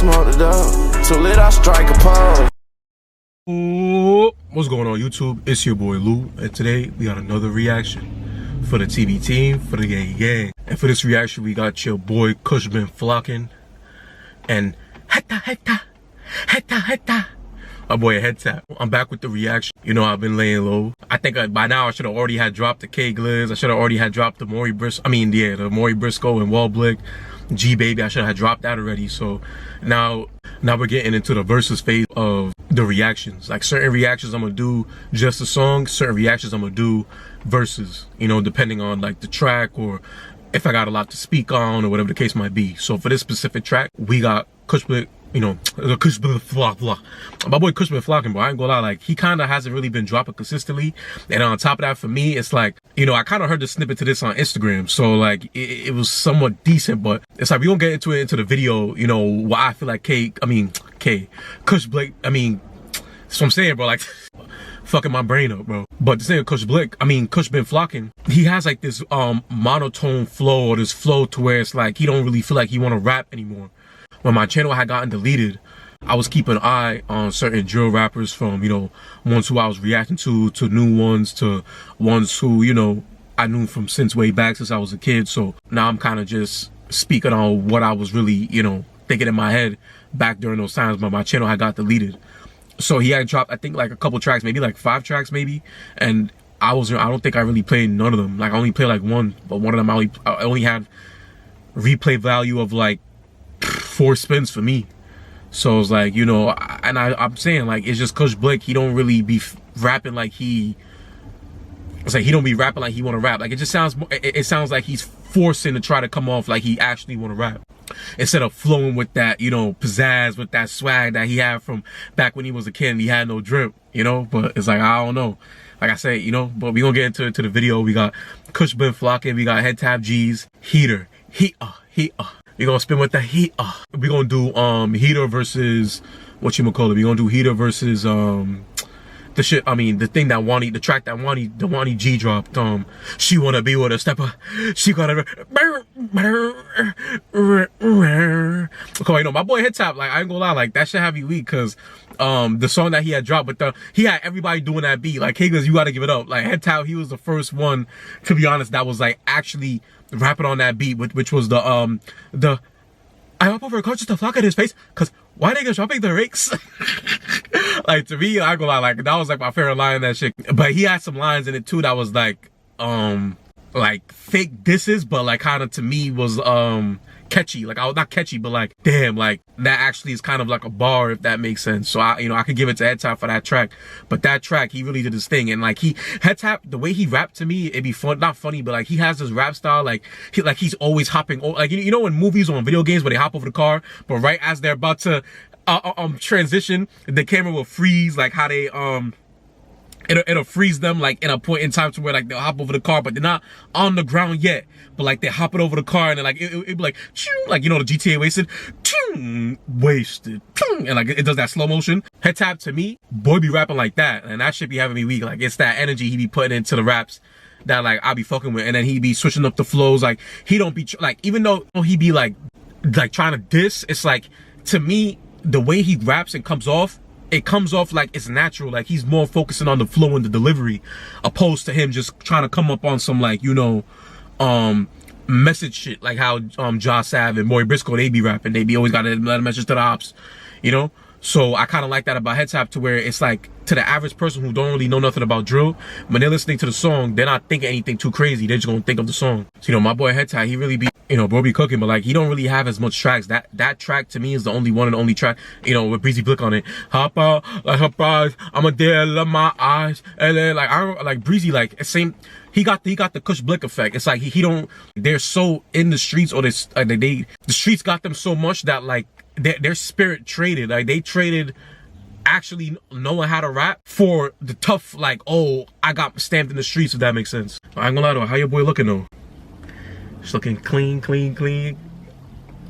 smoke the dope. Too lit, I strike a pose. What's going on YouTube? It's your boy Lou, and today we got another reaction for the TV team, for the gang. And for this reaction, we got your boy KUSH BINFLOXKIN and HEADTAP. My boy HEADTAP. I'm back with the reaction. You know, I've been laying low. I think by now I should have already had dropped the K Gliz. I should have already had dropped the Maury Briscoe. the Maury Briscoe and Wall Blick. G Baby, I should have dropped that already. So now we're getting into the versus phase of the reactions. Like certain reactions I'm gonna do just a song, certain reactions I'm gonna do versus, you know, depending on like the track or if I got a lot to speak on or whatever the case might be. So for this specific track, we got KUSH BINFLOXKIN, you know, KUSH BINFLOXKIN. My boy KUSH BINFLOXKIN, bro, I ain't gonna lie, like he kinda hasn't really been dropping consistently. And on top of that, for me, it's like, you know, I kinda heard the snippet to this on Instagram. So like it was somewhat decent, but it's like we gonna get into the video, you know, what I feel like KUSH Blake, that's what I'm saying, bro, like fucking my brain up, bro. But the thing KUSH BINFLOXKIN, he has like this monotone flow, or this flow to where it's like he don't really feel like he wanna rap anymore. When my channel had gotten deleted, I was keeping an eye on certain drill rappers from, you know, ones who I was reacting to new ones, to ones who, you know, I knew from since way back since I was a kid. So now I'm kind of just speaking on what I was really, you know, thinking in my head back during those times when my channel had got deleted. So he had dropped, I think, like a couple tracks, maybe like 5 tracks maybe. And I don't think I really played none of them. Like I only played like one, but one of them I only had replay value of like 4 spins for me. So it's like, you know, and I'm saying like it's just KUSH Blick, he don't really be rapping like it's like he don't be rapping like he want to rap. Like it just sounds, it sounds like he's forcing to try to come off like he actually want to rap, instead of flowing with that, you know, pizzazz, with that swag that he had from back when he was a kid and he had no drip, you know. But it's like, I don't know, like I said, you know. But we gonna get into the video. We got KUSH BINFLOXKIN, we got HEADTAP G's, Heater. We gonna spin with the heat. We gonna do Heater versus whatchamacallit. We gonna do Heater versus the thing that Waunny, the track that Waunny G dropped. She wanna be with a stepper. She gotta. Okay, you know, my boy HEADTAP, like I ain't gonna lie, like that shit have you weak, cause the song that he had dropped, but he had everybody doing that beat. Like, hey guys, you gotta give it up. Like HEADTAP, he was the first one, to be honest, that was like actually rapping on that beat, which was the I hop over a car just to flock at his face, cause why niggas dropping the rakes? Like, to me, I ain't gonna lie, like that was like my favorite line in that shit. But he had some lines in it too that was like fake disses, but like kind of to me was catchy. Like, not catchy, but like, damn, like that actually is kind of like a bar, if that makes sense. So I could give it to HEADTAP for that track. But that track, he really did his thing. And like HEADTAP, the way he rapped, to me, it'd be fun, not funny, but like he has this rap style, like he's always hopping, like, you know, in movies or in video games where they hop over the car, but right as they're about to transition, the camera will freeze, like how they it'll freeze them like in a point in time to where like they'll hop over the car, but they're not on the ground yet, but like they're hopping over the car, and then like it'll be like, like, you know, the GTA wasted, and like it does that slow motion. HEADTAP, to me, boy, be rapping like that, and that shit be having me weak. Like it's that energy he be putting into the raps that like I be fucking with, and then he be switching up the flows. Like he don't be like, even though he be like trying to diss, it's like, to me, the way he raps and comes off, it comes off like it's natural. Like he's more focusing on the flow and the delivery, opposed to him just trying to come up on some, like, you know, message shit, like how Josh Sav and Maury Briscoe, they be rapping. They be always gotta let a message to the ops, you know. So I kind of like that about HEADTAP, to where it's like, to the average person who don't really know nothing about drill, when they're listening to the song, they're not thinking anything too crazy. They're just gonna think of the song. So, you know, my boy HEADTAP, he really be, you know, bro, be cooking, but like he don't really have as much tracks. That track to me is the only one and only track, you know, with Breezy Blick on it. Hop out like her eyes, I'm a dead, love my eyes, and then like I like Breezy, like same. He got the KUSH Blick effect. It's like he don't. They're so in the streets, or the streets got them so much that like their spirit traded. Like they traded actually knowing how to rap for the tough, like, oh, I got stamped in the streets, if that makes sense. I ain't gonna lie though, how your boy looking though? Just looking clean.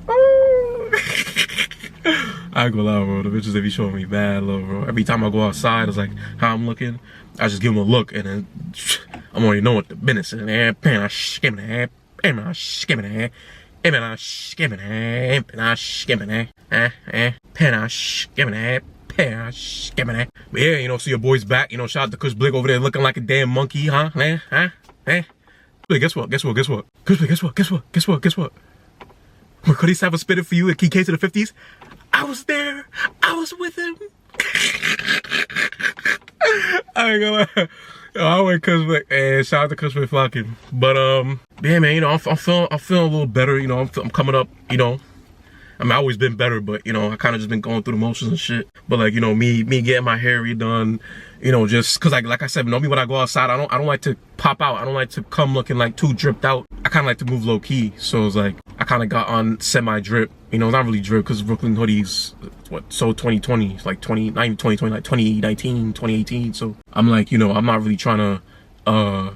Oh. I ain't gonna lie, bro, the bitches, they be showing me bad love, bro. Every time I go outside, it's like how I'm looking, I just give them a look, and then I'm already know what the business is. panache, panache, panache, panache. But yeah, you know, so your boy's back. You know, shout out to Kush Blick over there looking like a damn monkey, huh? Wait, guess what? Guess what? Guess what? Kush Blick, guess what? Guess what? Guess what? Guess what? When Cuddy Sap was spitting for you at KK to the 50s, I was there. I was with him. I ain't gonna lie. I went Kush Blick, and shout out to Kush BINFLOXKIN. But yeah, man, you know, I'm feeling a little better. You know, I'm coming up. You know, I mean, I've always been better, but you know, I kind of just been going through the motions and shit. But like, you know, me getting my hair redone, you know, just cause like I said, know me when I go outside, I don't like to pop out. I don't like to come looking like too dripped out. I kind of like to move low key. So it's like I kind of got on semi drip. You know, it's not really drip because Brooklyn hoodies, what, so 2020, it's like 20, not even 2020, like 2019, 2018. So I'm like, you know, I'm not really trying to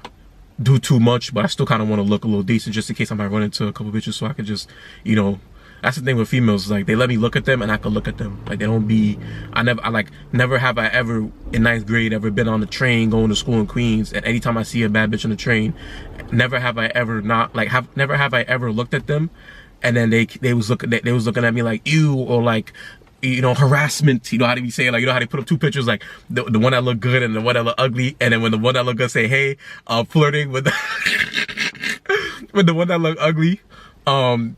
do too much, but I still kind of want to look a little decent just in case I might run into a couple bitches, so I could just, you know. That's the thing with females, like they let me look at them and I can look at them. Like they don't be, never have I ever in 9th grade ever been on the train going to school in Queens, and anytime I see a bad bitch on the train, never have I ever never have I ever looked at them, and then they was looking at me like ew, or like, you know, harassment. You know how they be saying, like, you know how they put up two pictures, like the one that look good and the one that look ugly, and then when the one that look good say, hey, flirting with the with the one that look ugly.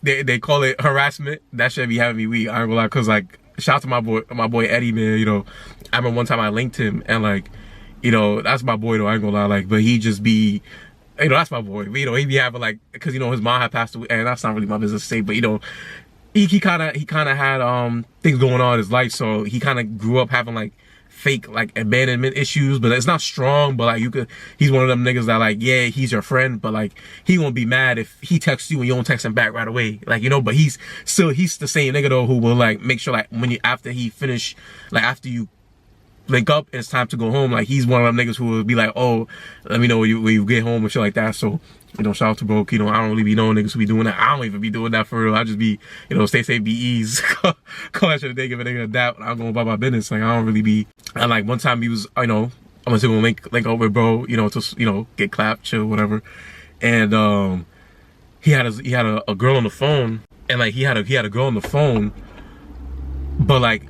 They call it harassment. That should be having me weak. I ain't gonna lie, cause like, shout out to my boy Eddie, man. You know, I remember one time I linked him, and like, you know, that's my boy though. I ain't gonna lie, like, but he just be, you know, that's my boy. But, you know, he be having like, cause you know his mom had passed away, and that's not really my business to say, but you know, he kind of had things going on in his life, so he kind of grew up having like fake like abandonment issues, but it's not strong, but like he's one of them niggas that like, yeah, he's your friend, but like he won't be mad if he texts you and you don't text him back right away, like, you know. But he's the same nigga though who will like make sure like when you after you link up and it's time to go home, like he's one of them niggas who will be like, oh, let me know when you get home and shit like that. So, you know, shout out to bro. You know, I don't really be knowing niggas who be doing that. I don't even be doing that for real. I just be, you know, stay safe, be ease. Call that shit a day, give a nigga a dap. I'm going about my business. Like I don't really be. And like one time he was, you know, I went to go link up with bro, you know, to, you know, get clapped, chill, whatever. And he had a girl on the phone, and like he had a girl on the phone, but like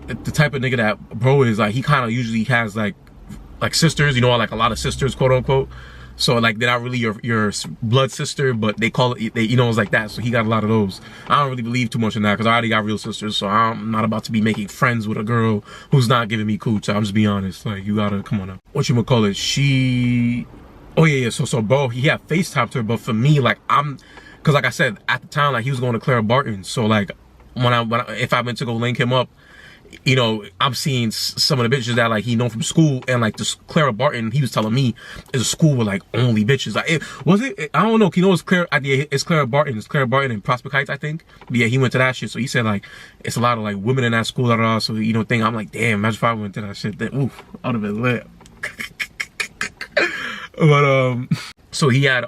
the type of nigga that bro is, like he kind of usually has like sisters, you know, like a lot of sisters, quote unquote. So like they're not really your blood sister, but they call it, you know, it's like that. So he got a lot of those. I don't really believe too much in that because I already got real sisters. So I'm not about to be making friends with a girl who's not giving me cooch. I'm just being honest. Like you gotta come on up. What you gonna call it? Oh yeah. So bro, he had FaceTimed her, but for me, like cause like I said at the time, like he was going to Clara Barton. So like if I went to go link him up, you know, I'm seeing some of the bitches that like he know from school, and like this Clara Barton, he was telling me is a school with like only bitches. Like I don't know. You know, it's Clara Barton. It's Clara Barton in Prospect Heights, I think. But yeah, he went to that shit. So he said like it's a lot of like women in that school. So you know, I'm like, damn. Imagine if I went to that shit. Then oof, I would have been lit. But so he had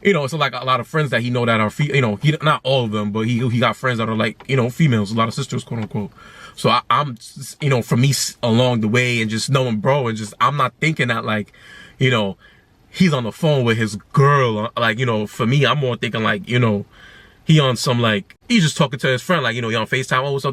you know, it's like a lot of friends that he know that are, you know, not all of them, but he got friends that are like, you know, females, a lot of sisters, quote unquote. So I'm, you know, for me along the way and just knowing bro, and just, I'm not thinking that like, you know, he's on the phone with his girl. Like, you know, for me, I'm more thinking like, you know, he on some like, he's just talking to his friend, like, you know, he on FaceTime, oh, so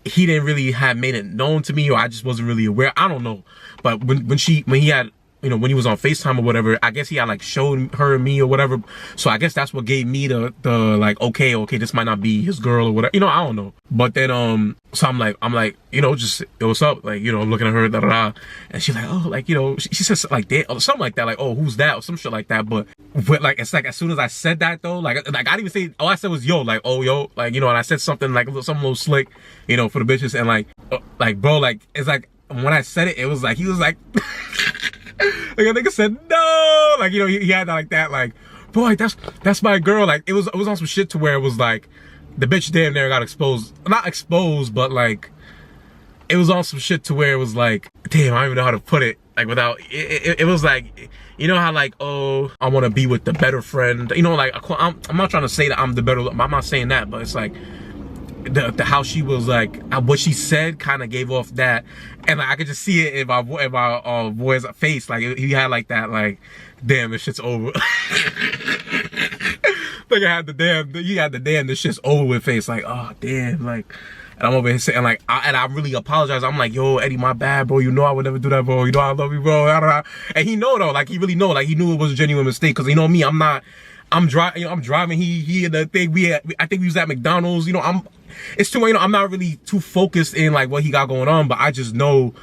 He didn't really have made it known to me, or I just wasn't really aware. I don't know. But when he had, you know, when he was on FaceTime or whatever, I guess he had like showed her and me or whatever. So I guess that's what gave me the like, okay, this might not be his girl or whatever. You know, I don't know. But then, so I'm like, you know, just, what's up? Like, you know, I'm looking at her, and she's like, oh, like, you know, she said something like that, or something like that, like, oh, who's that? Or some shit like that. But like, it's like, as soon as I said that though, like I didn't even say, all I said was yo, like, oh, yo, like, you know, and I said something like, some little slick, you know, for the bitches. And like, bro, like, it's like, when I said it, it was like, he was like, like a nigga said no, like, you know, he had that like that, like, boy, that's my girl. Like it was on some shit to where it was like the bitch damn near got exposed, not exposed, but like it was on some shit to where it was like, damn, I don't even know how to put it, like without it was like, you know how like, oh, I want to be with the better friend, you know, like I'm not trying to say that I'm the better, I'm not saying that, but it's like the how she was like, what she said kind of gave off that, and like, I could just see it in my boy's face, like he had like that, like, damn, this shit's over. Nigga had the shit's over with face, like, oh damn, like, and I'm over here saying like, I really apologize. I'm like, yo, Eddie, my bad, bro. You know I would never do that, bro. You know I love you, bro. And he know though, like he really know, like he knew it was a genuine mistake. Cause you know me, I'm driving. You know, I'm driving. He and the thing. I think we was at McDonald's. You know, it's too. You know, I'm not really too focused in like what he got going on, but I just know.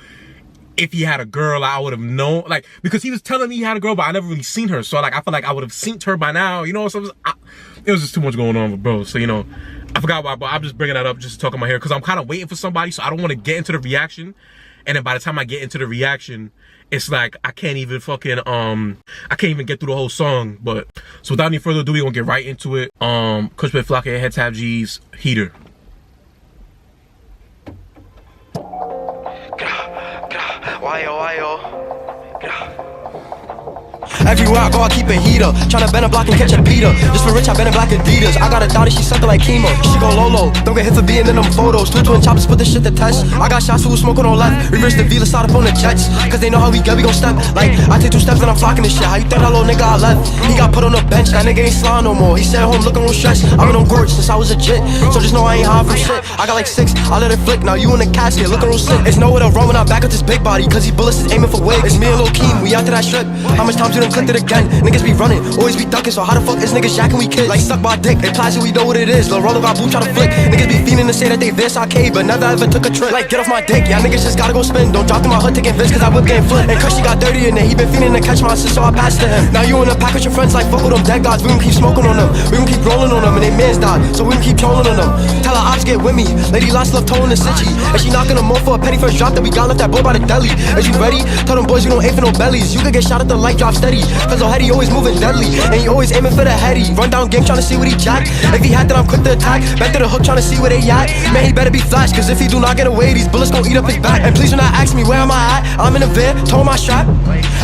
If he had a girl, I would have known, like, because he was telling me he had a girl, but I never really seen her. So, like, I feel like I would have seen her by now, you know, so it was just too much going on with bro. So, you know, I forgot why, but I'm just bringing that up just to talk about here, because I'm kind of waiting for somebody, so I don't want to get into the reaction. And then by the time I get into the reaction, it's like, I can't even fucking, I can't even get through the whole song. But, so without any further ado, we're going to get right into it. KUSH, BINFLOXKIN, HEADTAP G's, Heater. Everywhere I go, I keep a heater. Tryna bend a block and catch a beater. Just for rich, I been in black Adidas. I got a daughter, she suckin' like chemo. She go low. Don't get hit for being in them photos. Twin choppers, put this shit to test. I got shots who was smoking on left. Reverse the V, start up on the jets. Cause they know how we get, we gon' step. Like, I take 2 steps and I'm flocking this shit. How you think that little nigga I left? He got put on the bench, that nigga ain't slime no more. He said home looking real stressed. I'm in on gorge since I was a jit. So just know I ain't high from shit. I got like 6, I let it flick. Now you in the casket, looking real sick. It's nowhere to run when I back up this big body. Cause these bullets is aiming for wigs. It's me and Lil Keem, we out to that strip. How much times you done clicked it again? Niggas be running, always be ducking, so how the fuck is niggas jacking we kids? Like suck my dick, they plastic, we know what it is. Lil' roller got boot, try to flick. Niggas be fiending to say that they this arcade, but never ever took a trip. Like get off my dick, y'all niggas just gotta go spin. Don't drop to my hood taking Vince, cause I whip game flip. And KUSH, got dirty in it, he been fiending to catch my sis, so I passed to him. Now you in the pack with your friends, like fuck with them dead gods. We gon' keep smoking on them, we gon' keep rolling on them, and they mans died, so we gon' keep trolling on them. Tell her ops get with me, lady lost love towing the city. And she knocking them off for a penny first drop that we got left that boy by the deli. Is you ready? Tell them boys you don't aim for no bellies. You could get shot at the light drop steady, cause oh heady always moving deadly. And he always aiming for the heady. Run down game trying to see what he jack. If he had that, I'm quick to attack. Back to the hook trying to see where they at. Man, he better be flash, cause if he do not get away, these bullets gon' eat up his back. And please do not ask me where am I at. I'm in a van, tow my strap.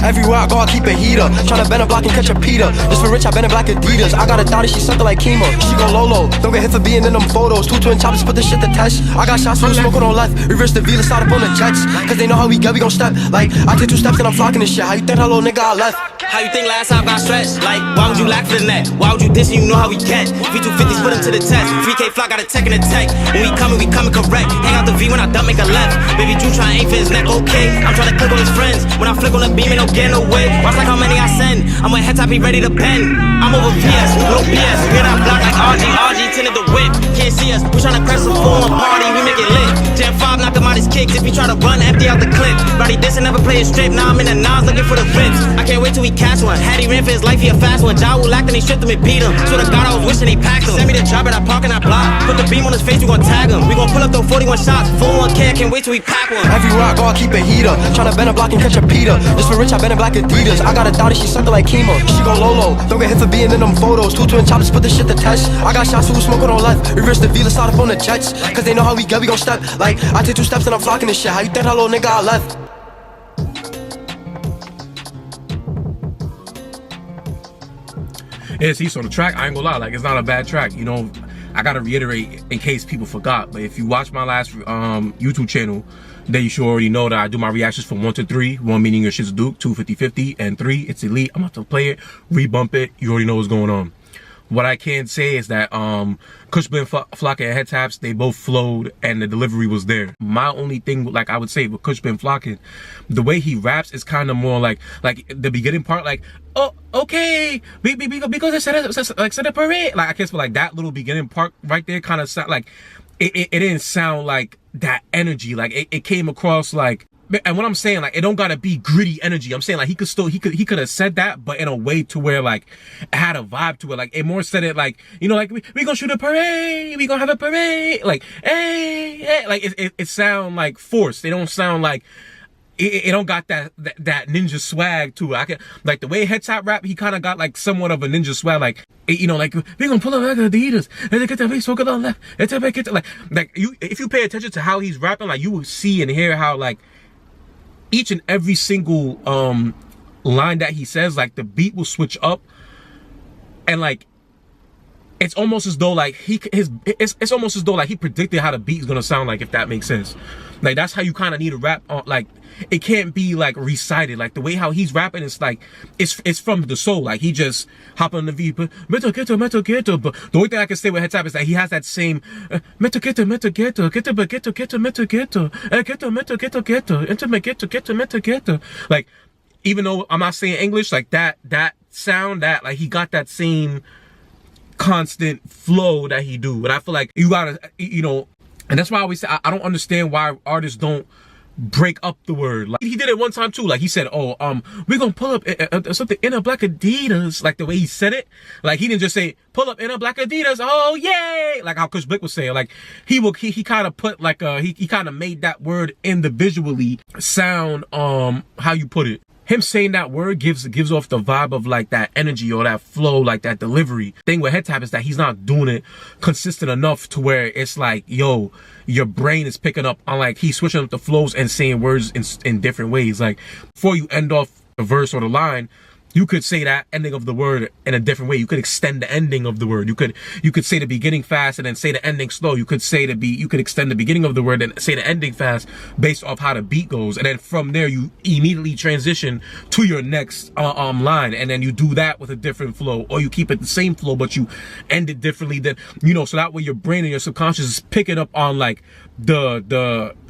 Everywhere I go, I keep a heater. Tryna bend a block and catch a Peter. Just for rich, I been in black Adidas. I got a daughter, she suckin' like chemo. She go low. Don't get hit for being in them photos. 2 twin choppers, put this shit to test. I got shots who smoking on left. Reverse the V, let's start up on the jets. Cause they know how we get, we gon' step. Like, I take 2 steps and I'm flocking this shit. How you think that little nigga I left? How you think last time got stretched? Like, why would you lack for the net? Why would you diss and you know how we catch? V250s put him to the test. 3K flock got a tech in the tech. When we coming correct. Hang out the V when I dump, make a left. Baby Drew try aim for his neck, okay. I'm trying to click on his friends. When I flick on the beam, ain't no getting away. Watch like how many I send. I'm with HEADTAP, he ready to bend. I'm over PS, no BS. We that block like RG tinted the whip. Can't see us, we tryna crash some phone party, we make it lit. Gen 5 knock him out his kicks. If he try to run, empty out the clip. Roddy this and never play it straight. Now I'm in the nines looking for the rips. I can't wait till we catch one. Had he ran for his life, he a fast one. Ja Rule lacked and they stripped him and beat him. Swear to God, I was wishing they packed him. Send me the job at I park and I block. Put the beam on his face, we gon' tag him. We gon' pull up those 41 shots. 4-1K, I can't wait till we pack one. Everywhere I go, I keep a heater. Tryna bend a block and catch a Peter. Just for rich, I been in black Adidas. I got a daughter, she suckin' like chemo. She go low. Don't get hit for being in them photos. 2 twin choppers, put this shit to test. I got shots who was smoking on left. Reverse the V, let's start up on the jets. Cause they know how we get, we gon' step. Like, I take 2 steps and I'm flocking this shit. How you think that little nigga I left? Yeah, see, so the track, I ain't gonna lie, like, it's not a bad track. You know, I gotta reiterate in case people forgot, but if you watch my last YouTube channel, then you should already know that I do my reactions from 1 to 3. 1 meaning your shit's Duke, 2 50-50, and 3 it's elite. I'm about to play it, rebump it. You already know what's going on. What I can say is that KUSH, BINFLOXKIN, and HEADTAPs, they both flowed and the delivery was there. My only thing, like I would say with KUSH, BINFLOXKIN, the way he raps is kind of more like the beginning part, like, oh, okay, because I said a parade. Like, I guess for like that little beginning part right there kind of sound like, it didn't sound like that energy. Like it came across like, and what I'm saying, like, it don't gotta be gritty energy. I'm saying, like, he could have said that, but in a way to where, like, it had a vibe to it. Like, it more said it like, you know, like, we gonna shoot a parade, we gonna have a parade, like, hey, like, it sound like forced. They don't sound like, it don't got that ninja swag to it. I can, like, the way HEADTAP rap, he kind of got like somewhat of a ninja swag, like, you know, like, we gonna pull up like Adidas, and they get that face focus on left, like you, if you pay attention to how he's rapping, like, you will see and hear how, like, each and every single line that he says, like, the beat will switch up, and like it's almost as though like it's almost as though like he predicted how the beat is gonna sound like, if that makes sense. Like that's how you kind of need to rap on. Like it can't be like recited. Like the way how he's rapping, it's like it's from the soul. Like he just hop on the beat, but metal ghetto. But the only thing I can say with HEADTAP is that he has that same metal ghetto, ghetto. Like even though I'm not saying English, like that sound, that like he got that same constant flow that he do. And I feel like you gotta, you know, and that's why I always say I don't understand why artists don't break up the word. Like he did it one time too. Like he said, "Oh, we're gonna pull up something in a black Adidas." Like the way he said it, like he didn't just say "pull up in a black Adidas." Oh yay! Like how KUSH Blick was saying. Like he kind of put like he kind of made that word individually sound how you put it. Him saying that word gives off the vibe of like that energy or that flow, like that delivery. Thing with HEADTAP is that he's not doing it consistent enough to where it's like, yo, your brain is picking up on, like he's switching up the flows and saying words in different ways. Like before you end off the verse or the line, you could say that ending of the word in a different way. You could extend the ending of the word. You could say the beginning fast and then say the ending slow. You could extend the beginning of the word and say the ending fast based off how the beat goes. And then from there, you immediately transition to your next line. And then you do that with a different flow, or you keep it the same flow, but you end it differently. Then, you know, so that way your brain and your subconscious is picking up on like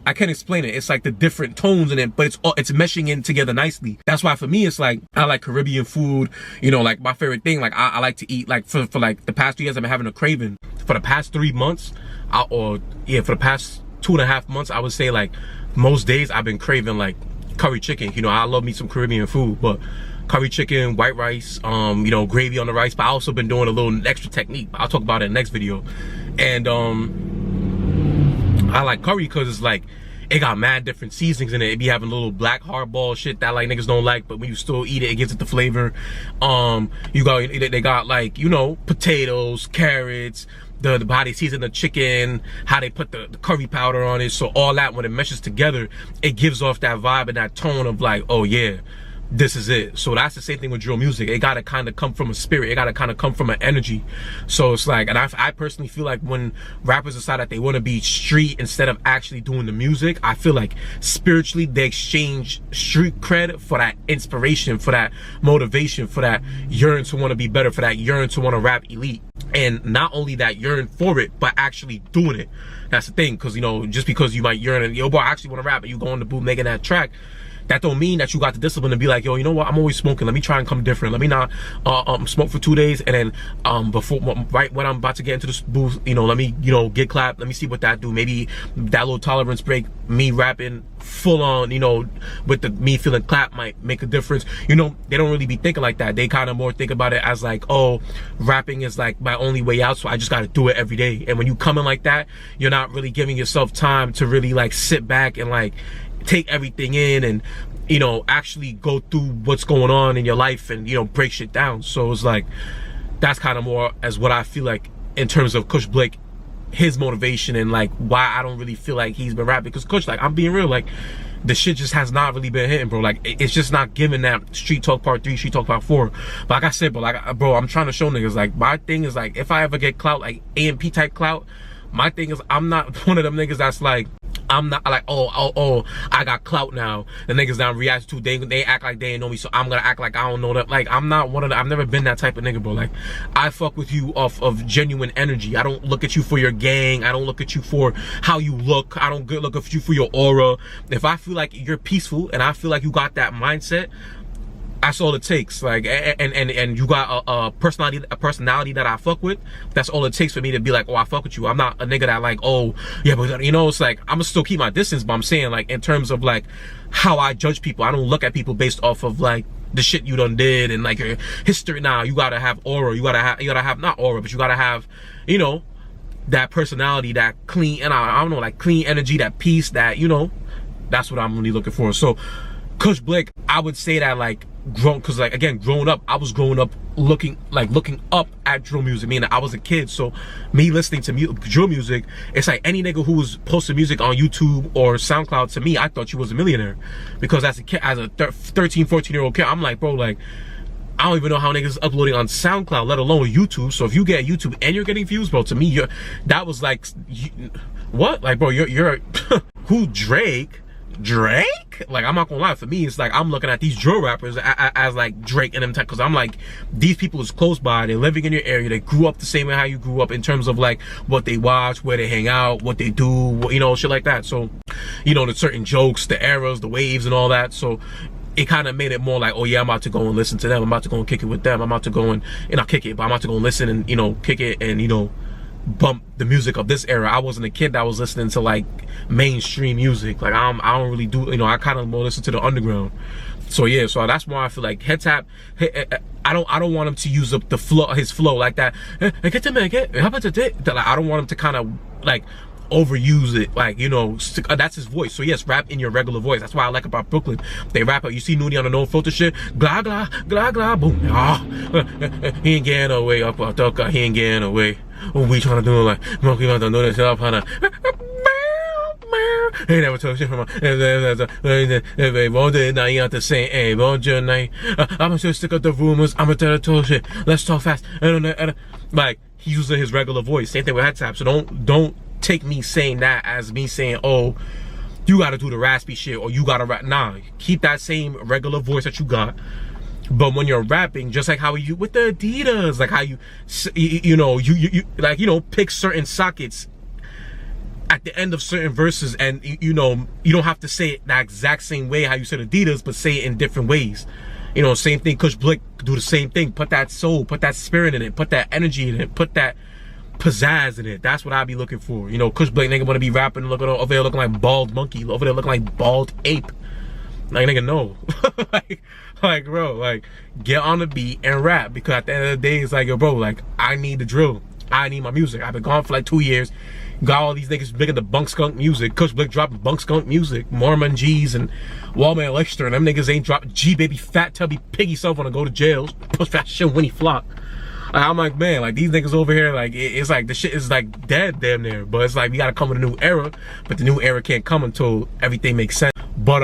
I can't explain it. It's like the different tones in it, but it's meshing in together nicely. That's why for me, it's like, I like Caribbean food, you know, like my favorite thing. Like I like to eat, like for like the past 2 years, I've been having a craving. For the past 3 months, for the past 2.5 months, I would say like most days I've been craving like curry chicken. You know, I love me some Caribbean food, but curry chicken, white rice, you know, gravy on the rice. But I also been doing a little extra technique. I'll talk about it in the next video. And I like curry because it's like, it got mad different seasonings in it. It be having a little black hardball shit that like niggas don't like, but when you still eat it, it gives it the flavor. They got like, you know, potatoes, carrots, the how they season the chicken, how they put the curry powder on it. So all that, when it meshes together, it gives off that vibe and that tone of like, oh yeah, this is it. So that's the same thing with drill music. It gotta kind of come from a spirit. It gotta kind of come from an energy. So it's like, and I personally feel like when rappers decide that they want to be street instead of actually doing the music, I feel like spiritually they exchange street cred for that inspiration, for that motivation, for that yearn to want to be better, for that yearn to want to rap elite. And not only that yearn for it, but actually doing it. That's the thing, because you know, just because you might yearn and yo boy, I actually want to rap, and you go on the booth making that track, that don't mean that you got the discipline to be like, yo, you know what, I'm always smoking, let me try and come different. Let me not smoke for 2 days, and then right when I'm about to get into this booth, you know, let me, you know, get clapped, let me see what that do. Maybe that little tolerance break, me rapping full on, you know, with me feeling clapped might make a difference. You know, they don't really be thinking like that. They kind of more think about it as like, oh, rapping is like my only way out, so I just got to do it every day. And when you come in like that, you're not really giving yourself time to really like sit back and like take everything in and, you know, actually go through what's going on in your life and, you know, break shit down. So it's like, that's kind of more as what I feel like in terms of KUSH Blick, his motivation, and like why I don't really feel like he's been rapping. Because KUSH, like, I'm being real, like the shit just has not really been hitting, bro. Like it's just not giving that street talk part 3, street talk part 4. But like I said, bro, I'm trying to show niggas, like, my thing is like, if I ever get clout, like AMP type clout, my thing is I'm not one of them niggas that's like, I'm not like, oh, I got clout now. The niggas now react to, they act like they ain't know me, so I'm gonna act like I don't know them. Like, I'm not one of them. I've never been that type of nigga, bro. Like, I fuck with you off of genuine energy. I don't look at you for your gang. I don't look at you for how you look. I don't look at you for your aura. If I feel like you're peaceful and I feel like you got that mindset, that's all it takes. Like, and you got a personality that I fuck with. That's all it takes for me to be like, oh, I fuck with you. I'm not a nigga that like, oh yeah, but you know, it's like, I'm gonna still keep my distance, but I'm saying, like, in terms of like how I judge people, I don't look at people based off of like the shit you done did and like your history. Now you gotta have aura. You gotta have not aura, but you gotta have, you know, that personality, that clean, and I don't know, like clean energy, that peace, that, you know, that's what I'm really looking for. So KUSH Blick, I would say that like because like, again, growing up, I was growing up looking up at drill music, meaning I was a kid. So me listening to drill music, it's like any nigga who was posting music on YouTube or SoundCloud, to me, I thought you was a millionaire. Because as a kid, as a 13, 14-year-old kid, I'm like, bro, like, I don't even know how niggas is uploading on SoundCloud, let alone YouTube. So if you get YouTube and you're getting views, bro, to me, that was like, what? Like, bro, you're who, Drake? Like, I'm not gonna lie, for me, it's like I'm looking at these drill rappers as like Drake and them type, because I'm like, these people is close by, they're living in your area, they grew up the same way how you grew up in terms of like what they watch, where they hang out, what they do, you know, shit like that. So, you know, the certain jokes, the eras, the waves and all that. So it kind of made it more like, oh yeah, I'm about to go and listen to them, I'm about to go and kick it with them, I'm about to go and not kick it, but I'm about to go and listen and, you know, kick it and, you know, bump the music of this era. I wasn't a kid that was listening to like mainstream music. Like I don't really do, you know, I kind of more listen to the underground. So yeah, so that's why I feel like HEADTAP, I don't want him to use up the flow, his flow like that. I don't want him to kind of like overuse it, like, you know, that's his voice. So yes, rap in your regular voice. That's why I like about Brooklyn. They rap out. You see Nudie on the no filter shit, glah glah glah glah boom. He ain't getting away up, he ain't getting away. We trying to do like monkey about to know this up, huh? He never took shit from my won't do it now. You have to say, hey, won't you night? I'ma just stick up the rumors. I'ma tell the total shit. Let's talk fast. Like, he's using his regular voice. Same thing with HEADTAP. So don't take me saying that as me saying, oh, you gotta do the raspy shit or you gotta rap. Nah, keep that same regular voice that you got. But when you're rapping, just like how you with the Adidas, like how you know, you like, you know, pick certain sockets at the end of certain verses, and you know, you don't have to say it the exact same way how you said Adidas, but say it in different ways. You know, same thing. KUSH Blick do the same thing. Put that soul, put that spirit in it, put that energy in it, put that pizzazz in it. That's what I be looking for. You know, KUSH Blick nigga wanna be rapping, looking over there looking like bald monkey, over there looking like bald ape. Like, nigga, no. like, bro, like, get on the beat and rap, because at the end of the day, it's like, yo, bro, like, I need the drill. I need my music. I've been gone for like 2 years. Got all these niggas making the bunk skunk music. KUSH Blick dropping bunk skunk music. Mormon G's and Wallman Lexter, and them niggas ain't dropping. G baby fat tubby piggy self wanna go to jail. Push that shit Winnie Flock. Like, I'm like, man, like, these niggas over here, like, it's like the shit is like dead damn near. But it's like we gotta come with a new era, but the new era can't come until everything makes sense. But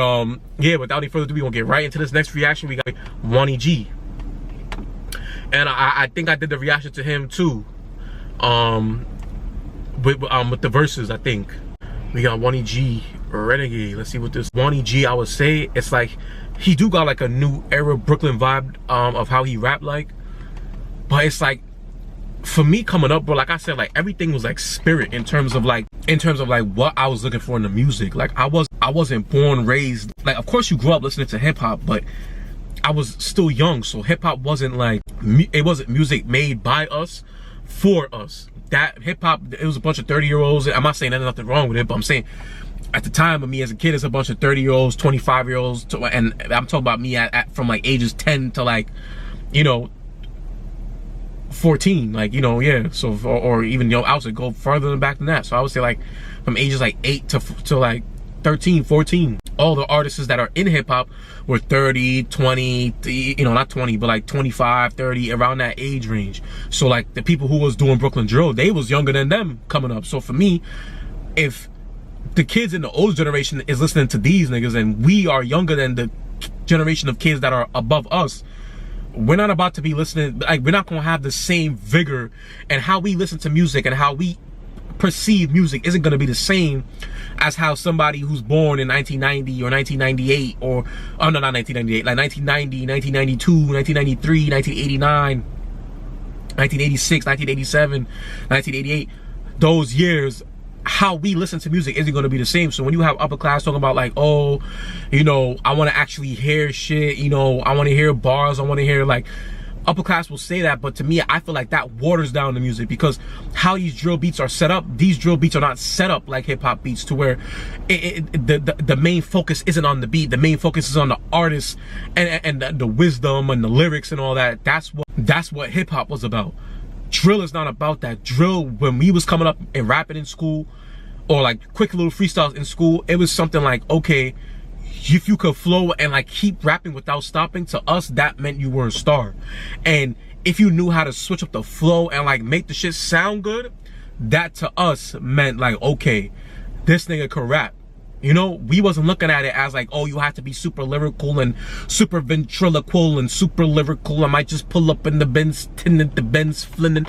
yeah, without any further ado, we gonna get right into this next reaction. We got Waunny G, and I think I did the reaction to him too, with the verses. I think we got Waunny G, Renegade. Let's see what this Waunny G. I would say it's like he do got like a new era Brooklyn vibe of how he rap like, but it's like, for me coming up, bro, like I said, like everything was like spirit in terms of like what I was looking for in the music. Like I wasn't born, raised, like, of course you grew up listening to hip hop, but I was still young, so hip hop wasn't like, it wasn't music made by us for us. That hip hop, it was a bunch of 30-year-olds. I'm not saying there's nothing wrong with it, but I'm saying at the time of me as a kid, it's a bunch of 30-year-olds, 25-year-olds, and I'm talking about me from like ages 10 to like, you know, 14, like, you know, yeah. So or even, you know, I would go further back than that. So I would say like from ages like 8 to like 13, 14. All the artists that are in hip hop were 30, 20, you know, not 20, but like 25, 30, around that age range. So like the people who was doing Brooklyn drill, they was younger than them coming up. So for me, if the kids in the old generation is listening to these niggas and we are younger than the generation of kids that are above us, we're not about to be listening, like, we're not gonna have the same vigor, and how we listen to music and how we perceive music isn't gonna be the same as how somebody who's born in 1990 or 1998 or, oh no, not 1998, like 1990, 1992, 1993, 1989, 1986, 1987, 1988, those years, how we listen to music isn't going to be the same. So when you have upper class talking about like, oh, you know, I want to actually hear shit, you know, I want to hear bars, I want to hear, like, upper class will say that, but to me, I feel like that waters down the music, because how these drill beats are set up, these drill beats are not set up like hip hop beats, to where the main focus isn't on the beat, the main focus is on the artist and the wisdom and the lyrics and all that. That's what hip hop was about. Drill is not about that. Drill, when we was coming up and rapping in school, or like quick little freestyles in school, it was something like, okay, if you could flow and like keep rapping without stopping, to us that meant you were a star. And if you knew how to switch up the flow and like make the shit sound good, that to us meant like, okay, this nigga could rap. You know, we wasn't looking at it as like, oh, you have to be super lyrical and super ventriloquial and super lyrical. I might just pull up in the Benz, the Benz Flynn.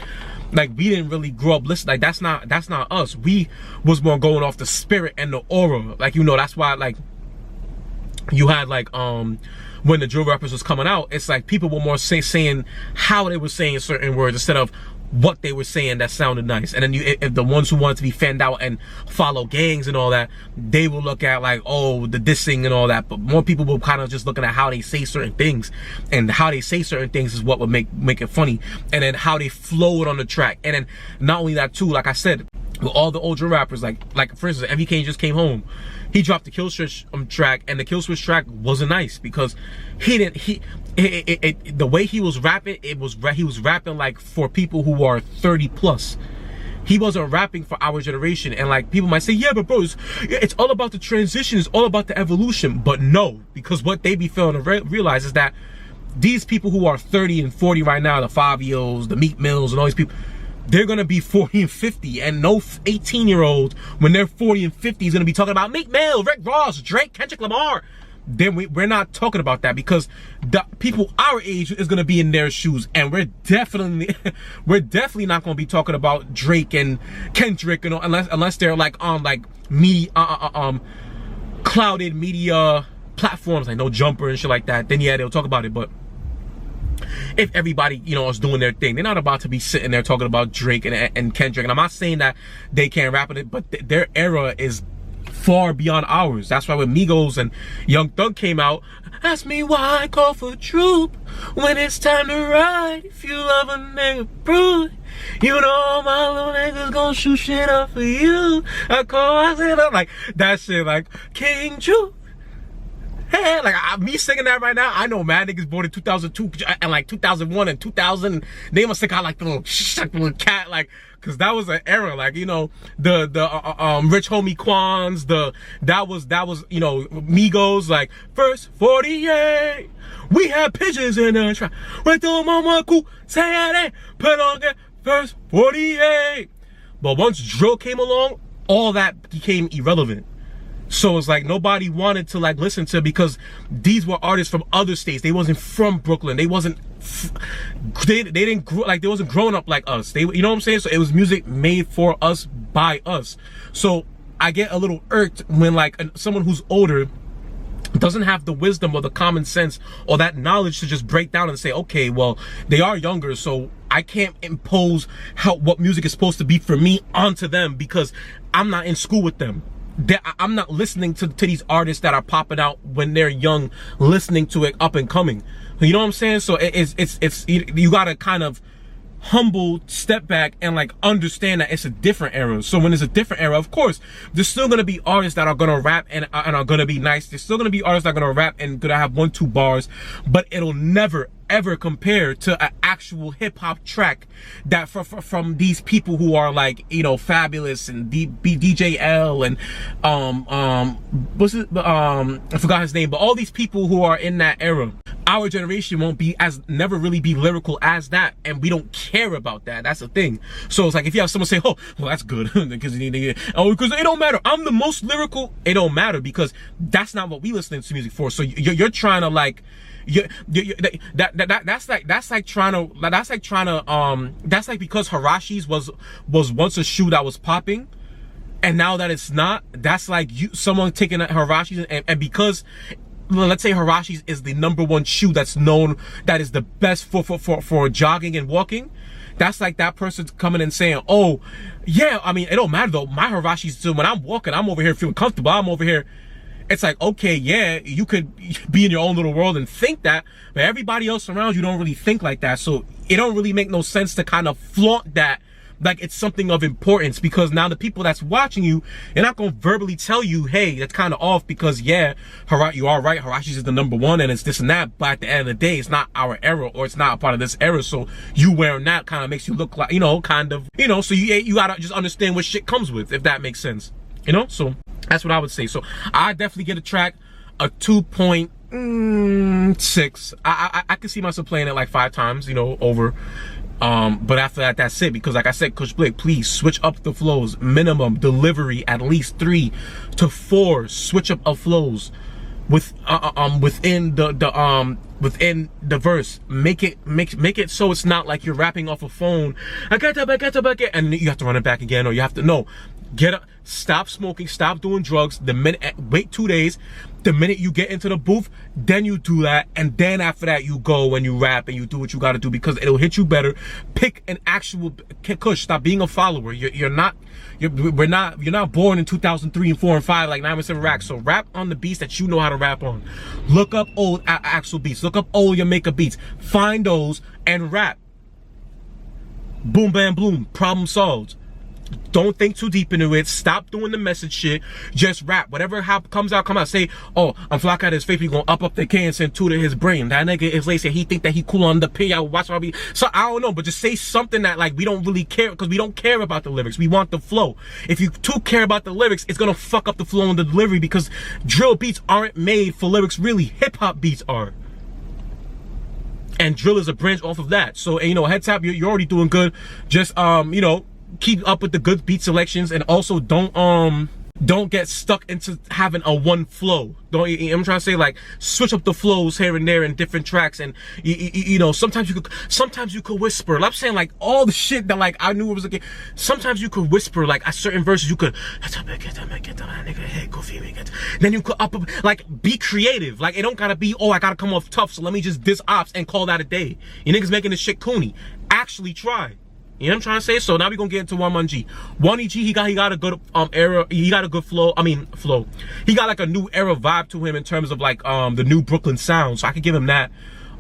Like, we didn't really grow up listening. Like, that's not us. We was more going off the spirit and the aura. Like, you know, that's why, like, you had like when the drill rappers was coming out, it's like people were more saying how they were saying certain words instead of what they were saying that sounded nice. And then if the ones who wanted to be fanned out and follow gangs and all that, they will look at like, oh, the dissing and all that. But more people will kind of just looking at how they say certain things, and how they say certain things is what would make it funny, and then how they flow it on the track. And then not only that too, like I said, with all the older rappers, like for instance, MVK just came home. He dropped the Kill Switch track, and the Kill Switch track wasn't nice because the way he was rapping, he was rapping like for people who are 30 plus. He wasn't rapping for our generation. And like, people might say, yeah, but bro, it's all about the transition, it's all about the evolution. But no, because what they be failing to realize is that these people who are 30 and 40 right now, the Fabios, the Meek Mills, and all these people, they're gonna be 40 and 50, and no 18-year-old when they're 40 and 50 is gonna be talking about Meek Mill, Rick Ross, Drake, Kendrick Lamar. Then we're not talking about that, because the people our age is gonna be in their shoes, and we're definitely not gonna be talking about Drake and Kendrick and all, unless they're like on like clouded media platforms like No Jumper and shit like that. Then yeah, they'll talk about it. But if everybody, you know, is doing their thing, they're not about to be sitting there talking about Drake and Kendrick. And I'm not saying that they can't rap with it, but their era is far beyond ours. That's why when Migos and Young Thug came out, ask me why I call for troop when it's time to ride. If you love a nigga, bro, you know all my little niggas gon' shoot shit up for you. I said like that shit, like King Troop. Hey, like me singing that right now, I know mad niggas born in 2002 and like 2001 and 2000. They must think I like the little cat, like, cause that was an era, like, you know, the Rich Homie Quans, that was you know, Migos, like first 48. We had pigeons in the trap. Right to mama cool, say that, put on the first 48. But once drill came along, all that became irrelevant. So it's like nobody wanted to like listen to, because these were artists from other states. They wasn't from Brooklyn. They wasn't they didn't like, they wasn't growing up like us. They, you know what I'm saying? So it was music made for us by us. So I get a little irked when like someone who's older doesn't have the wisdom or the common sense or that knowledge to just break down and say, okay, well, they are younger, so I can't impose what music is supposed to be for me onto them because I'm not in school with them. I'm not listening to these artists that are popping out when they're young, listening to it up and coming. You know what I'm saying? So it's you gotta kind of humble step back and like understand that it's a different era. So when it's a different era, of course, there's still gonna be artists that are gonna rap and are gonna be nice. There's still gonna be artists that are gonna rap and gonna have 1-2 bars, but it'll never ever compare to an actual hip-hop track that from these people who are like, you know, Fabulous and DJ L and what's it, I forgot his name, but all these people who are in that era. Our generation won't be never really be lyrical as that, and we don't care about that. That's the thing. So it's like if you have someone say, oh, well, that's good because because it don't matter, I'm the most lyrical. It don't matter, because that's not what we listening to music for. So you're trying to like, that's like because Harashi's was once a shoe that was popping, and now that it's not, that's like someone taking Harashi's and because let's say Harashi's is the #1 shoe that's known, that is the best for jogging and walking. That's like that person coming and saying, oh yeah, I mean, it don't matter though, my Harashi's too, when I'm walking, I'm over here feeling comfortable, I'm over here. It's like, okay, yeah, you could be in your own little world and think that, but everybody else around you don't really think like that. So it don't really make no sense to kind of flaunt that like it's something of importance, because now the people that's watching you, they're not gonna verbally tell you, hey, that's kind of off, because yeah, you are right, Harashi's is the #1 and it's this and that, but at the end of the day, it's not our era, or it's not a part of this era. So you wearing that kind of makes you look like, you know, kind of, you know, so you gotta just understand what shit comes with, if that makes sense, you know. So that's what I would say. So I definitely get a track a 2.6. I can see myself playing it like 5 times, you know, over. But after that, that's it. Because like I said, Kush Blake, please switch up the flows. Minimum delivery at least 3 to 4 switch up of flows with within the verse. Make it so it's not like you're rapping off a phone. I got that, and you have to run it back again, or you have to get up, stop smoking, stop doing drugs. The minute, wait 2 days. The minute you get into the booth, then you do that, and then after that you go and you rap and you do what you got to do, because it'll hit you better. Pick an actual Kush. Stop being a follower. You're not born in 2003 and 4 and 5 like 917 Racks. So rap on the beats that you know how to rap on. Look up old actual beats. Look up old Jamaica beats. Find those and rap. Boom, bam, boom. Problem solved. Don't think too deep into it. Stop doing the message shit. Just rap. Whatever comes out, come out. Say, oh, I'm flock out his face. We gonna up the K and send 2 to his brain. That nigga is lazy. He think that he cool on the P. I watch all be. So I don't know, but just say something that like we don't really care, because we don't care about the lyrics. We want the flow. If you too care about the lyrics, it's gonna fuck up the flow and the delivery, because drill beats aren't made for lyrics. Really, hip hop beats are. And drill is a branch off of that. So, and, HEADTAP, you're already doing good. Just keep up with the good beat selections, and also don't get stuck into having a one flow. I'm trying to say, like, switch up the flows here and there in different tracks, and sometimes you could whisper. I'm saying, like, all the shit that like I knew it was like. Sometimes you could whisper, like, at certain verses you could. Then you could up, like, be creative. Like, it don't gotta be, oh, I gotta come off tough, so let me just diss ops and call that a day. You niggas making this shit coony. Actually try. You know what I'm trying to say? So now we're gonna get into Waunny G. Waunny G, he got a good era. He got a good flow. He got like a new era vibe to him in terms of like the new Brooklyn sound. So I could give him that.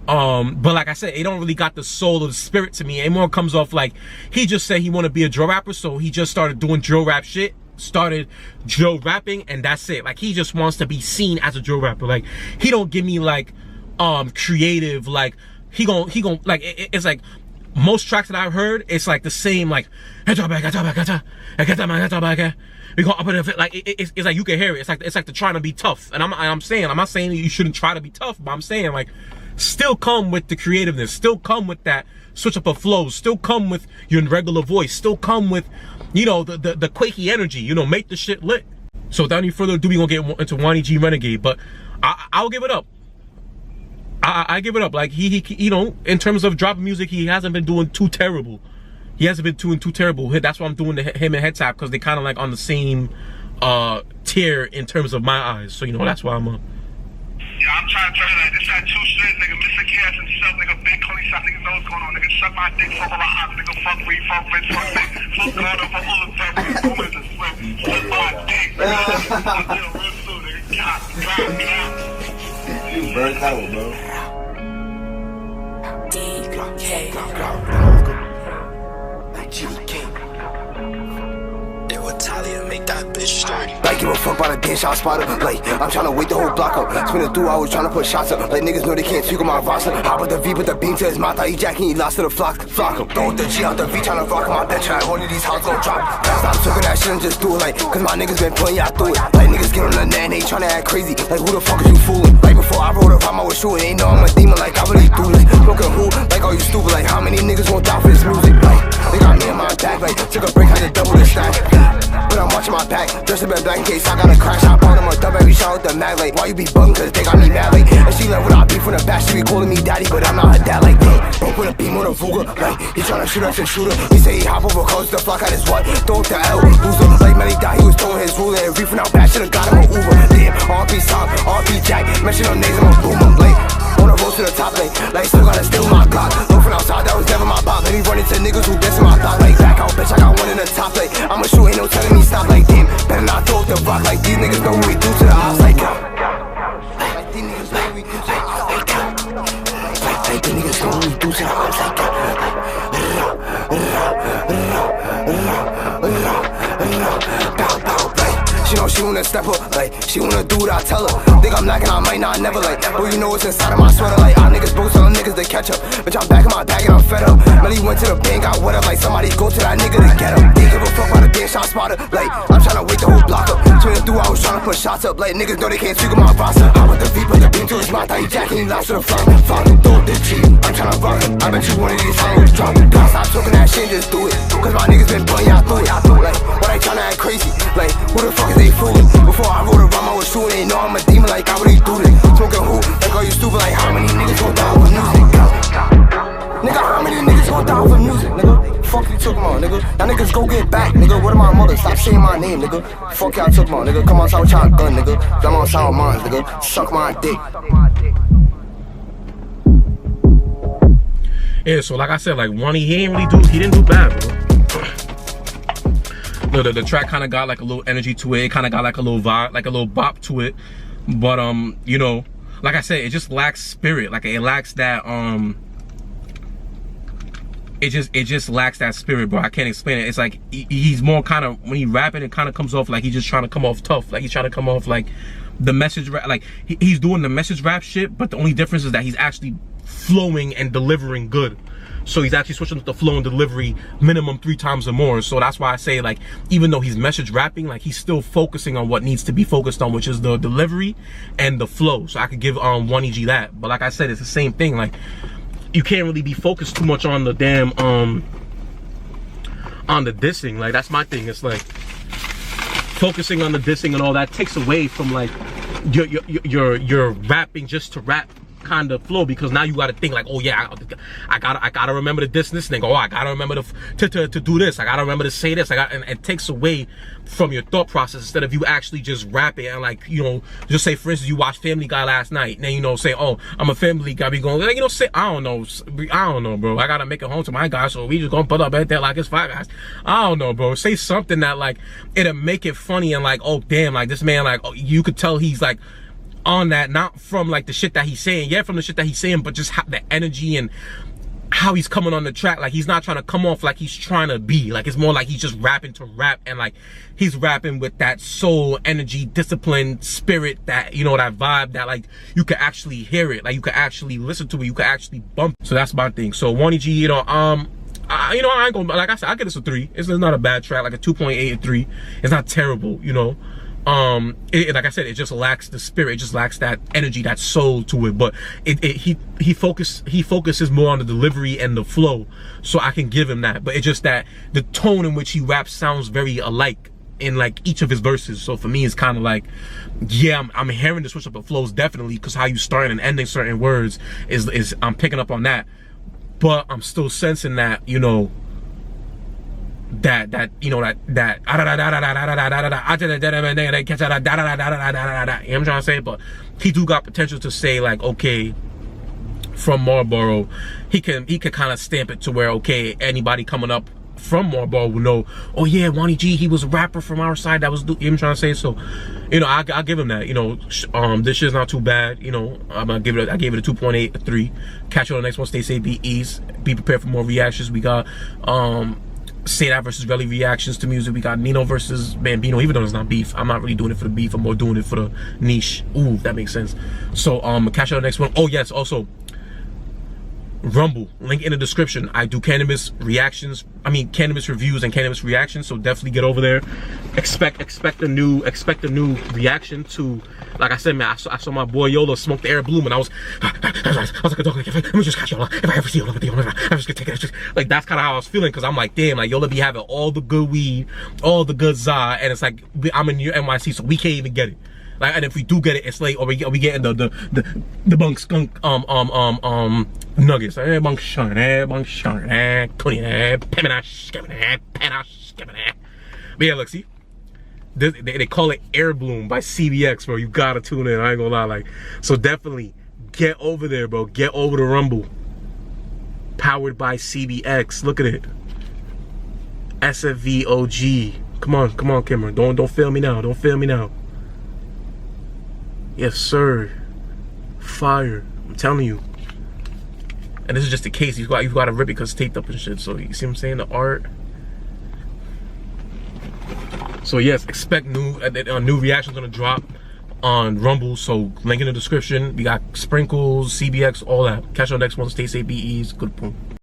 But like I said, it don't really got the soul or the spirit to me. It more comes off like he just said he want to be a drill rapper, so he just started doing drill rap shit. Started drill rapping, and that's it. Like, he just wants to be seen as a drill rapper. Like, he don't give me like creative, like he gon' like it's like most tracks that I've heard, it's like the same, like we go up in it, like it's like you can hear it. It's like they're trying to be tough, and I'm not saying that you shouldn't try to be tough, but I'm saying, like, still come with the creativeness, still come with that switch up of flows, still come with your regular voice, still come with the quaky energy. Make the shit lit. So without any further ado, we gonna get into Waunny G Renegade, but I'll give it up. I give it up. Like, he in terms of dropping music, he hasn't been doing too terrible. That's why I'm doing him and HEADTAP, because they kind of like on the same tier in terms of my eyes. So that's why I'm Yeah, I'm trying to tell you that this that too straight, nigga. Mr. Cass himself, nigga. Big Cody shot, niggas know what's going on, nigga. Suck my dick, fuck my eyes, nigga. Fuck weed, fuck bitch, fuck dick. Fuck God up, fuck all the time. Woman to swim. Suck my dick, nigga. Real soon, nigga. God. You burnt out, bro. Like, give a fuck about a damn shot spotter. Like, I'm tryna wake the whole block up. Spinning through hours tryna put shots up. Like, niggas know they can't tweak on my roster. Hop with the V, put the beam to his mouth. I eat Jack and he lost to the flock him. Throw the G out the V, tryna rock him. I bet you one of these houses gon' drop. Stop talking that shit and just do it, like, cause my niggas been pulling y'all through it. Like, niggas get on the net and they tryna act crazy. Like, who the fuck is you fooling? Like, before I wrote a rhyme, I was shooting. They know I'm a demon, like, I really do this. Smoking who? Like, are you stupid? Like, how many niggas won't die for this music? Like, they got me in my bag, like, took a break, had to double the stack. But I'm watching my back, dressed up in black in case I gotta crash. I bought him a dub every shot with the mag, like, why you be bugging? Cause they got me mad, like, and she let what I be from the back. She be calling me daddy, but I'm not her dad, like, damn. Broke with a beam on a Vuga, like, he tryna shoot us and shoot her. He say he hop over cause the flock at his what? Throw up the L, loser. Like, man, he died, he was throwing his ruler and reefing out bad, should've got him an Uber. Damn, RP Tom, RP Jack, mention them names, I'm a boomer, like, on the road to the top, like, still gotta steal my Glock. Look from outside, that was never my bop. Let me run into niggas who diss my thought, like, back out, bitch, I got one in the top, like, I'ma shoot, ain't no telling me stop, like, damn, better not throw up the rock, like, these niggas know what we do to the house, like, like, these niggas know what we do to the house, like, these niggas know what we do to the house, like, she know she wanna step up, Like, she wanna do what I tell her. Think I'm lacking, I might not never like. But you know what's inside of my sweater. Like, our niggas broke, so them niggas they catch up. Bitch, I'm back in my bag and I'm fed up. Melly went to the bank, got wet up. Like, somebody go to that nigga to get him. They give a fuck about a damn shot spotter. Like, I'm tryna wake the whole block up. Turning through, I was tryna put shots up. Like, niggas know they can't tweak on my roster. I with the V, put the beam to his mouth. I eat Jack and he laughs to the front. Fucking throw this cheap. I'm tryna rock it. I bet you one of these songs drop. God, stop talking that shit, just do it. Cause my niggas been putting y'all through it. Like, why they tryna act crazy? Like, who the fuck is they fooling? Before I wrote a rhyme, I was shooting. They know I'm a demon, like, I really do this. Smoking who? Like, are you stupid? Like, how many niggas gon' die for music? Nigga, how many niggas gon' die for music, nigga? Fuck you talking about, nigga. Y'all niggas go get back, nigga. What am my mother? Stop saying my name, nigga. Fuck y'all talking about, nigga. Come outside with y'all gun, nigga. I'm outside with mine, nigga. Suck my dick. Yeah, so like I said, like Waunny, he didn't do bad, bro. The track kind of got like a little energy to it. It kind of got like a little vibe, like a little bop to it. But you know, like I said, it just lacks spirit. Like it lacks that it just lacks that spirit, bro. I can't explain it. It's like he's more kind of, when he rapping, it kind of comes off like he's just trying to come off tough. Like he's trying to come off like the message rap. Like he's doing the message rap shit, but the only difference is that he's actually flowing and delivering good. So he's actually switching the flow and delivery minimum 3 times or more. So that's why I say, like, even though he's message rapping, like he's still focusing on what needs to be focused on, which is the delivery and the flow. So I could give Waunny G that. But like I said, it's the same thing. Like, you can't really be focused too much on the damn on the dissing. Like, that's my thing. It's like focusing on the dissing and all that takes away from like your rapping just to rap kind of flow, because now you got to think like, oh yeah, I gotta remember to diss this thing. Oh, I gotta remember to do this. I gotta remember to say this. And it takes away from your thought process instead of you actually just rap it and, like, you know, just say, for instance, you watched Family Guy last night, and then, you know, say, oh, I'm a Family Guy, be going, you know, say, I don't know, bro. I gotta make it home to my guys, so we just gonna put up right there like it's 5 guys. I don't know, bro. Say something that, like, it'll make it funny and like, oh damn, like this man, like, oh, you could tell he's like on that, not from like the shit that he's saying, yeah, from the shit that he's saying, but just the energy and how he's coming on the track. Like, he's not trying to come off like he's trying to be, like, it's more like he's just rapping to rap, and like he's rapping with that soul, energy, discipline, spirit, that, you know, that vibe that, like, you could actually hear it, like you could actually listen to it, you could actually bump. So that's my thing. So Waunny G, you know, you know, I ain't gonna, like I said, I give this a 3. It's not a bad track, like a 2.8 or 3. It's not terrible, you know. Like I said, it just lacks the spirit, it just lacks that energy, that soul to it. But he focuses more on the delivery and the flow, so I can give him that. But it's just that the tone in which he raps sounds very alike in like each of his verses. So for me, it's kind of like, yeah, I'm hearing the switch up of flows definitely, because how you start and ending certain words is I'm picking up on that. But I'm still sensing that, you know, that you know, that you know what I'm trying to say. But he do got potential to say, like, okay, from Marlboro, he can kind of stamp it to where, okay, anybody coming up from Marlboro will know, oh yeah, Waunny G, he was a rapper from our side that was, you know what I'm trying to say. So, you know, I'll give him that. You know, this shit's not too bad. You know, I gave it a 2.8, a 3. Catch you on the next one. Stay safe, be easy, be prepared for more reactions. We got Say That versus Relly reactions to music. We got Nino versus Bambino, even though it's not beef. I'm not really doing it for the beef, I'm more doing it for the niche. Ooh, if that makes sense. So catch you on the next one. Oh yes, also Rumble, link in the description. I do cannabis reactions, cannabis reviews and cannabis reactions, so definitely get over there. Expect a new reaction to, like I said, man, I saw my boy Yola smoke the air bloom, and I was like, dog, let me just catch Yola. If I ever see Yola, I'm just gonna take it. Like, that's kind of how I was feeling, because I'm like, damn, like Yola be having all the good weed, all the good za, and it's like, I'm in your NYC, so we can't even get it. Like, and if we do get it, it's late, or we getting the bunk skunk nuggets. Bunk shun, bunk shun, Tony, but yeah, look, see, they call it Air Bloom by CBX, bro. You gotta tune in. I ain't gonna lie, like, so definitely get over there, bro. Get over to Rumble. Powered by CBX. Look at it. SFVOG. Come on, Cameron. Don't fail me now. Don't fail me now. Yes, sir. Fire. I'm telling you. And this is just the case. You've got to rip it because it's taped up and shit. So you see what I'm saying? The art. So yes, expect new reactions gonna drop on Rumble. So link in the description. We got Sprinkles, CBX, all that. Catch you on the next one. Stay safe, be easy. Good boom.